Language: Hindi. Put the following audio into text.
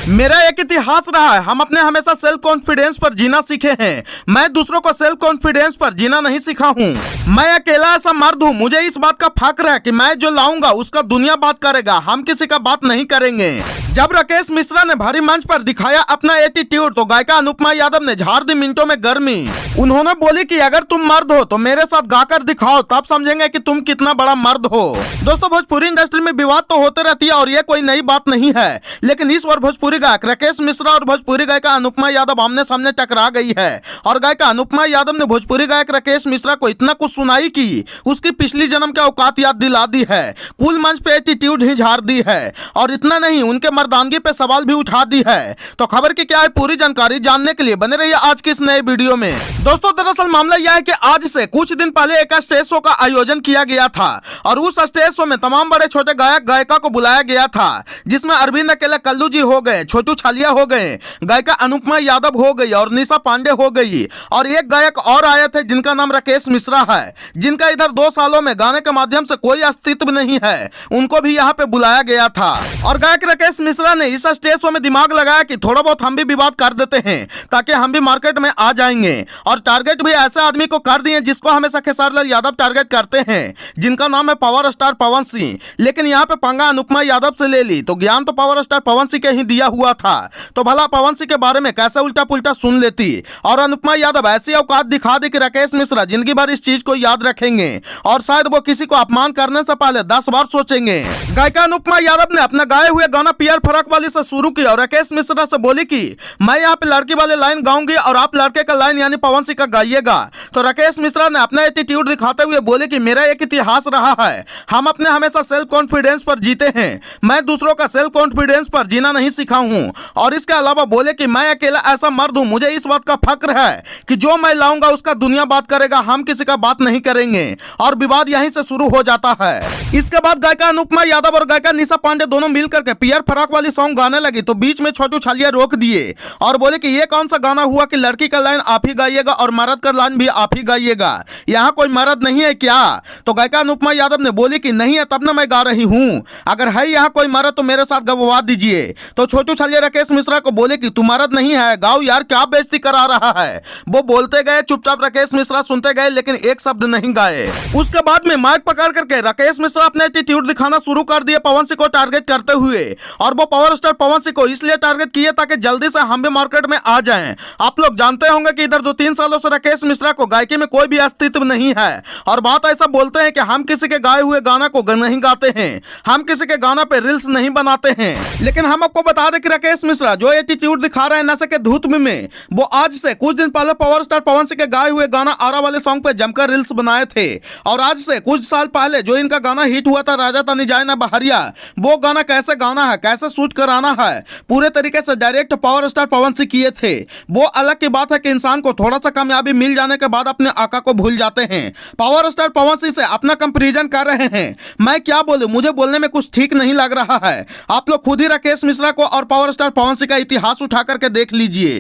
मेरा एक इतिहास रहा है, हम अपने हमेशा सेल्फ कॉन्फिडेंस पर जीना सीखे हैं। मैं दूसरों को सेल्फ कॉन्फिडेंस पर जीना नहीं सीखा हूँ। मैं अकेला ऐसा मर्द हूँ, मुझे इस बात का फक्र है कि मैं जो लाऊंगा उसका दुनिया बात करेगा, हम किसी का बात नहीं करेंगे। जब राकेश मिश्रा ने भारी मंच पर दिखाया अपना एटीट्यूड तो गायिका अनुपमा यादव ने झाड़ दी मिनटों में गर्मी। उन्होंने बोली कि अगर तुम मर्द हो तो मेरे साथ गाकर दिखाओ, तब समझेंगे कि तुम कितना बड़ा मर्द हो। दोस्तों, भोजपुरी इंडस्ट्री में विवाद तो होते रहती है और ये कोई नई बात नहीं है, लेकिन इस बार भोजपुरी गायक राकेश मिश्रा और भोजपुरी गायिका अनुपमा यादव आमने सामने टकरा गई है। और गायिका अनुपमा यादव ने भोजपुरी गायक राकेश मिश्रा को इतना कुछ सुनाई कि उसकी पिछली जन्म की औकात याद दिला दी है। कुल मंच पे एटीट्यूड ही झाड़ दी है और इतना नहीं, उनके मर्दानगी पे सवाल भी उठा दी है। तो खबर की क्या है पूरी जानकारी जानने के लिए बने रहिए आज की इस नए वीडियो में। दोस्तों, दरअसल मामला यह है कि आज से कुछ दिन पहले एक स्टेज शो का आयोजन किया गया था और उस स्टेज शो में तमाम बड़े छोटे गायक गायिका को बुलाया गया था, जिसमें अरविंद अकेला कल्लू जी हो गए, छोटू छालिया हो गए, गायिका अनुपमा यादव हो गई और निशा पांडे हो गई और एक गायक और आए थे जिनका नाम राकेश मिश्रा है, जिनका इधर 2 सालों में गाने के माध्यम से कोई अस्तित्व नहीं है। उनको भी यहाँ पे बुलाया गया था और गायक राकेश मिश्रा ने इस स्टेज शो में दिमाग लगाया कि थोड़ा बहुत हम भी विवाद कर देते हैं ताकि हम भी मार्केट में आ जाएंगे। और टारगेट भी ऐसे आदमी को कर दिए जिसको हमेशा खेसारी लाल यादव टारगेट करते हैं, जिनका नाम है पावर स्टार पवन सिंह। लेकिन यहाँ पे पंगा अनुपमा यादव से ले ली तो ज्ञान तो पावर स्टार पवन सिंह के ही दिया हुआ था, तो भला पवन सिंह के बारे में कैसे उल्टा पुल्टा सुन लेती और अनुपमा यादव ऐसी औकात दिखा दी कि राकेश मिश्रा जिंदगी भर इस चीज को याद रखेंगे और शायद वो किसी को अपमान करने से पहले 10 बार सोचेंगे। गायिका अनुपमा यादव ने अपना गाए हुए गाना पियर फराक वाली से शुरू किया और राकेश मिश्रा से बोली कि मैं यहाँ पे लड़की वाले लाइन गाऊंगी और आप लड़के का लाइन यानी पवन सिंह का गाइएगा। तो राकेश मिश्रा ने अपना एटीट्यूड दिखाते हुए बोले कि मेरा एक इतिहास रहा है, हम अपने हमेशा सेल्फ कॉन्फिडेंस पर जीते हैं, मैं दूसरों का सेल्फ कॉन्फिडेंस पर जीना नहीं सीखा हूँ। और इसके अलावा बोले कि मैं अकेला ऐसा मर्द हूँ, मुझे इस बात का फक्र है कि जो मैं लाऊंगा उसका दुनिया बात करेगा, हम किसी का बात नहीं करेंगे। और विवाद यहीं से शुरू हो जाता है। इसके बाद गायिका अनुपमा यादव और गायिका निशा पांडे दोनों मिलकर के पियर फराक वाली सॉन्ग गाने लगी तो बीच में छोटू छालिया रोक दिए और बोले कि ये कौन सा गाना हुआ कि लड़की का लाइन आप ही गाइएगा और मर्द का लाइन भी आप ही गाइएगा, यहाँ कोई मर्द नहीं है क्या? तो गायिका अनुपमा यादव ने बोली कि नहीं है तब ना मैं गा रही हूँ, अगर है यहाँ कोई मर्द तो मेरे साथ गवा दीजिए। तो छोटू छालिया राकेश मिश्रा को बोले कि तू मर्द नहीं है, गाओ यार, क्या बेइज्जती करा रहा है। वो बोलते गए, चुपचाप राकेश मिश्रा सुनते गए लेकिन एक शब्द नहीं गाए। उसके बाद में माइक पकड़ करके राकेश मिश्रा अपने एटीट्यूड दिखाना शुरू कर दिए पवन सिंह को टारगेट करते हुए। और वो पावर स्टार पवन सिंह को इसलिए टारगेट किए ताकि जल्दी से हम भी मार्केट में आ जाएं। आप लोग जानते होंगे कि इधर 2-3 सालों से राकेश मिश्रा को गायकी में कोई भी अस्तित्व नहीं है और बात ऐसा बोलते हैं कि हम किसी के गाए हुए गाना को नहीं गाते हैं, हम किसी के गाना पे रील्स नहीं बनाते हैं। लेकिन हम आपको बता दें कि राकेश मिश्रा जो एटीट्यूड दिखा रहे हैं नशे के धूत में, वो आज से कुछ दिन पहले पावर स्टार पवन सिंह के गाए हुए गाना आरा वाले सॉन्ग पे जमकर रील्स बनाए थे और आज से कुछ साल पहले जो इनका गाना हिट हुआ था राजा तनी जाए ना बहरिया, वो गाना कैसे गाना है, कैसे शूट कराना है, पूरे तरीके से direct power star Pawan Singh किए थे। वो अलग की बात है कि इंसान को थोड़ा सा कामयाबी मिल जाने के बाद अपने आका को भूल जाते हैं। पावर स्टार पवन सिंह से अपना कंपैरिजन कर रहे हैं। मैं क्या बोलूं, मुझे बोलने में कुछ ठीक नहीं लग रहा है। आप लोग खुद ही राकेश मिश्रा को और पावर स्टार पवन सिंह का इतिहास उठा करके देख लीजिए।